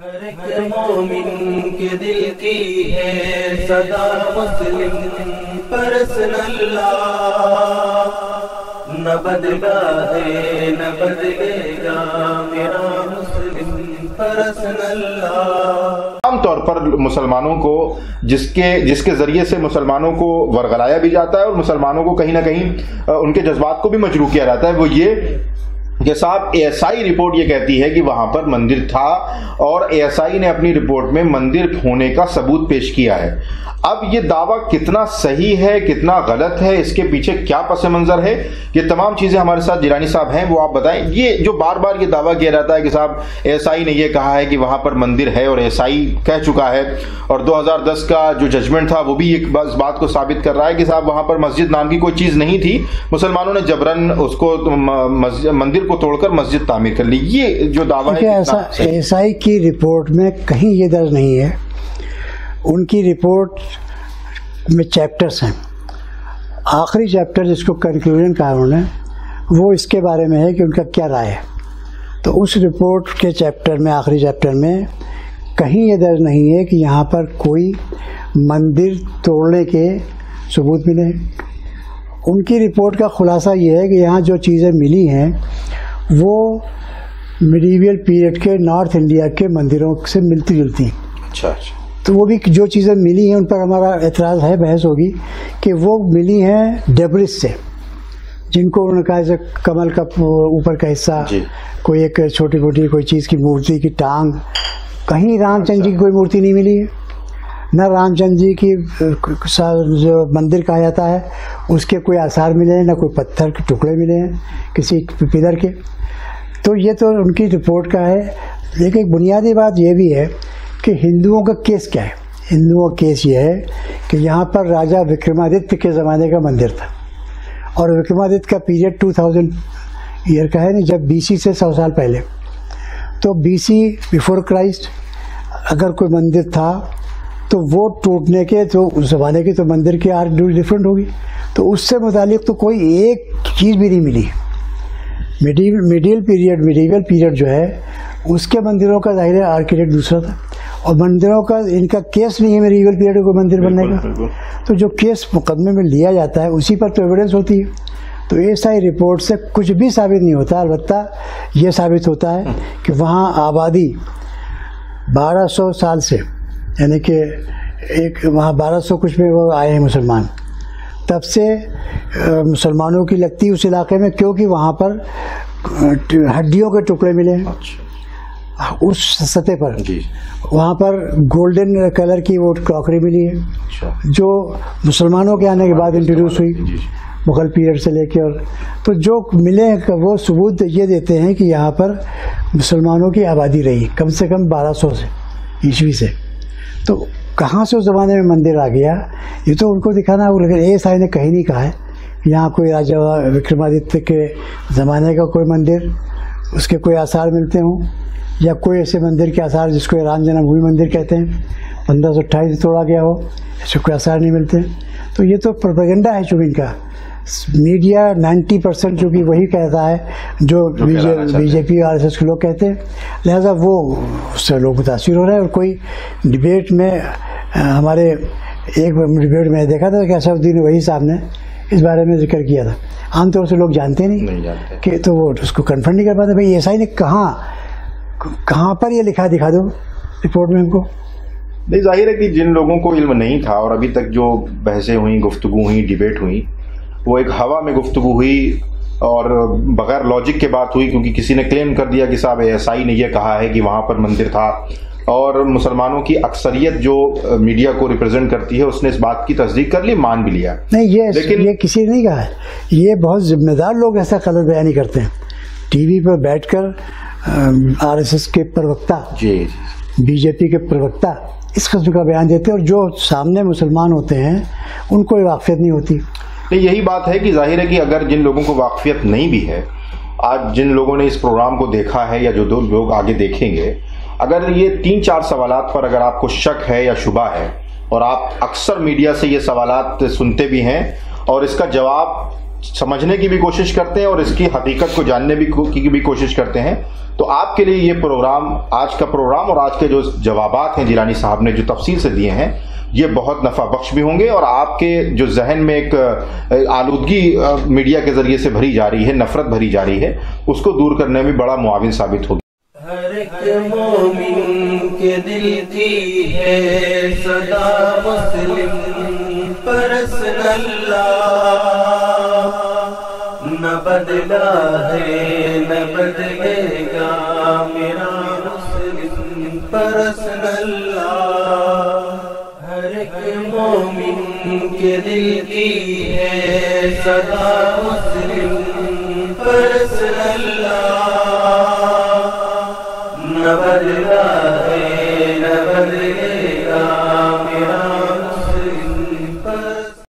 हर मोमिन के दिल की है सदा मुस्लिम पर्सनल्लाह, न बदला है न बदलेगा मेरा मुस्लिम पर्सनल्लाह। आमतौर पर मुसलमानों को जिसके जरिए से मुसलमानों को वरगलाया भी जाता है और मुसलमानों को कहीं ना कहीं उनके जज्बात को भी मजरूह किया जाता है, वो ये कि साहब एएसआई रिपोर्ट ये कहती है कि वहां पर मंदिर था और एएसआई ने अपनी रिपोर्ट में मंदिर होने का सबूत पेश किया है। अब ये दावा कितना सही है कितना गलत है, इसके पीछे क्या पस मंजर है, ये तमाम चीजें हमारे साथ जिलानी साहब हैं, वो आप बताएं। ये जो बार बार ये दावा किया जाता है कि साहब एएसआई ने ये कहा है कि वहां पर मंदिर है और एएसआई कह चुका है, और 2010 का जो जजमेंट था वो भी इस बात को साबित कर रहा है कि साहब वहां पर मस्जिद नाम की कोई चीज नहीं थी, मुसलमानों ने जबरन उसको मंदिर को तोड़कर मस्जिद तामीर कर ली। ये जो दावा है एएसआई की रिपोर्ट में कहीं ये दर्ज नहीं है। उनकी रिपोर्ट में चैप्टर्स हैं, आखिरी चैप्टर जिसको कंक्लूजन कहा उन्होंने वो इसके बारे में है कि उनका क्या राय है। तो उस रिपोर्ट के चैप्टर में, आखिरी चैप्टर में कहीं ये दर्ज नहीं है कि यहाँ पर कोई मंदिर तोड़ने के सबूत मिले हैं। उनकी रिपोर्ट का खुलासा ये है कि यहाँ जो चीज़ें मिली हैं वो मिडीवियल पीरियड के नॉर्थ इंडिया के मंदिरों से मिलती जुलती हैं। अच्छा। तो वो भी जो चीज़ें मिली हैं उन पर हमारा एतराज़ है, बहस होगी कि वो मिली हैं डेब्रिस से, जिनको उन्होंने कहा जैसे कमल का ऊपर का हिस्सा, कोई एक छोटी मोटी कोई चीज़ की मूर्ति की टांग। कहीं रामचंद्र जी की कोई मूर्ति नहीं मिली है, न रामचंद्र जी की जो मंदिर कहा जाता है उसके कोई आसार मिले हैं, न कोई पत्थर के टुकड़े मिले हैं किसी पिलर के। तो ये तो उनकी रिपोर्ट का है। लेकिन एक बुनियादी बात ये भी है कि हिंदुओं का केस क्या है। हिंदुओं का केस ये है कि यहाँ पर राजा विक्रमादित्य के ज़माने का मंदिर था, और विक्रमादित्य का पीरियड 2000 ईयर का है नहीं, जब बीसी से 100 साल पहले। तो बीसी बिफोर क्राइस्ट अगर कोई मंदिर था तो वो टूटने के तो उस ज़माने के तो मंदिर की आर्ट डिफरेंट होगी। तो उससे मुतालिक तो कोई एक चीज़ भी नहीं मिली। मिडीवल पीरियड जो है उसके मंदिरों का ज़ाहिर आर्किटेक्ट दूसरा था, और मंदिरों का इनका केस नहीं है मिडीवल पीरियड को मंदिर बनने का। तो जो केस मुकदमे में लिया जाता है उसी पर तो एविडेंस होती है। तो एएसआई रिपोर्ट से कुछ भी साबित नहीं होता। अलबत्ता ये साबित होता है कि वहाँ आबादी 1200 साल से, यानी कि एक वहाँ 1200 कुछ में वो आए हैं मुसलमान, तब से मुसलमानों की लगती उस इलाके में, क्योंकि वहाँ पर हड्डियों के टुकड़े मिले हैं उस सतह पर। वहाँ पर गोल्डन कलर की वो क्रॉकरी मिली है जो मुसलमानों के आने के बाद इंट्रोड्यूस हुई मुग़ल पीरियड से लेके। और तो जो मिले वो सबूत ये देते हैं कि यहाँ पर मुसलमानों की आबादी रही कम से कम 1200 से ईस्वी से। तो कहाँ से उस ज़माने में मंदिर आ गया ये तो उनको दिखाना होगा। लेकिन एएसआई ने कहीं नहीं कहा है यहाँ कोई राजा विक्रमादित्य के ज़माने का कोई मंदिर, उसके कोई आसार मिलते हों, या कोई ऐसे मंदिर के आसार जिसको राम जन्मभूमि मंदिर कहते हैं 1528 से तोड़ा गया हो, ऐसे कोई आसार नहीं मिलते। तो ये तो प्रोपेगेंडा है चूँकि इनका मीडिया 90% चूँकि वही कहता है जो बीजेपी और आरएसएस के लोग कहते हैं, लिहाजा वो उससे लोग मुतासिर हो रहे हैं। और कोई डिबेट में हमारे एक डिबेट में देखा था कि असदुद्दीन वही साहब ने इस बारे में जिक्र किया था। आमतौर से लोग जानते नहीं जानते कि तो वो उसको कन्फर्म नहीं कर पाते। भाई एएसआई ने कहाँ पर ये लिखा, दिखा दो रिपोर्ट में हमको। नहीं, जाहिर है कि जिन लोगों को इल्म नहीं था और अभी तक जो बहसें हुई, गुफ्तगू हुई, डिबेट हुई, वो एक हवा में गुफ्तगू हुई और बगैर लॉजिक के बात हुई, क्योंकि किसी ने क्लेम कर दिया कि साहब एएसआई ने यह कहा है कि वहाँ पर मंदिर था, और मुसलमानों की अक्सरियत जो मीडिया को रिप्रेजेंट करती है उसने इस बात की तस्दीक कर ली, मान भी लिया। नहीं, ये किसी ने नहीं कहा है। ये बहुत जिम्मेदार लोग ऐसा गलत बयानी करते हैं टीवी पर बैठकर। आरएसएस के प्रवक्ता, बीजेपी के प्रवक्ता इस किस्म का बयान देते हैं, और जो सामने मुसलमान होते हैं उनको वाक़ियत नहीं होती। नहीं, यही बात है कि जाहिर है कि अगर जिन लोगों को वाक़ियत नहीं भी है, आज जिन लोगों ने इस प्रोग्राम को देखा है या जो दो लोग आगे देखेंगे, अगर ये 3-4 सवालात पर अगर आपको शक है या शुबा है, और आप अक्सर मीडिया से ये सवालात सुनते भी हैं और इसका जवाब समझने की भी कोशिश करते हैं और इसकी हकीकत को जानने की भी कोशिश करते हैं, तो आपके लिए ये प्रोग्राम, आज का प्रोग्राम और आज के जो जवाबात हैं जिलानी साहब ने जो तफसील से दिए हैं, ये बहुत नफ़ा बख्श भी होंगे और आपके जो जहन में एक आलूदगी मीडिया के जरिए से भरी जा रही है, नफरत भरी जा रही है, उसको दूर करने में बड़ा मुआविन साबित होगी। हर एक मोमिन के दिल की है सदा मुस्लिम पर्सनल्लाह, न बदला है न बदलेगा मेरा मुस्लिम पर्सनल्लाह। हर एक मोमिन के दिल की है सदा मुस्लिम पर्सनल्लाह।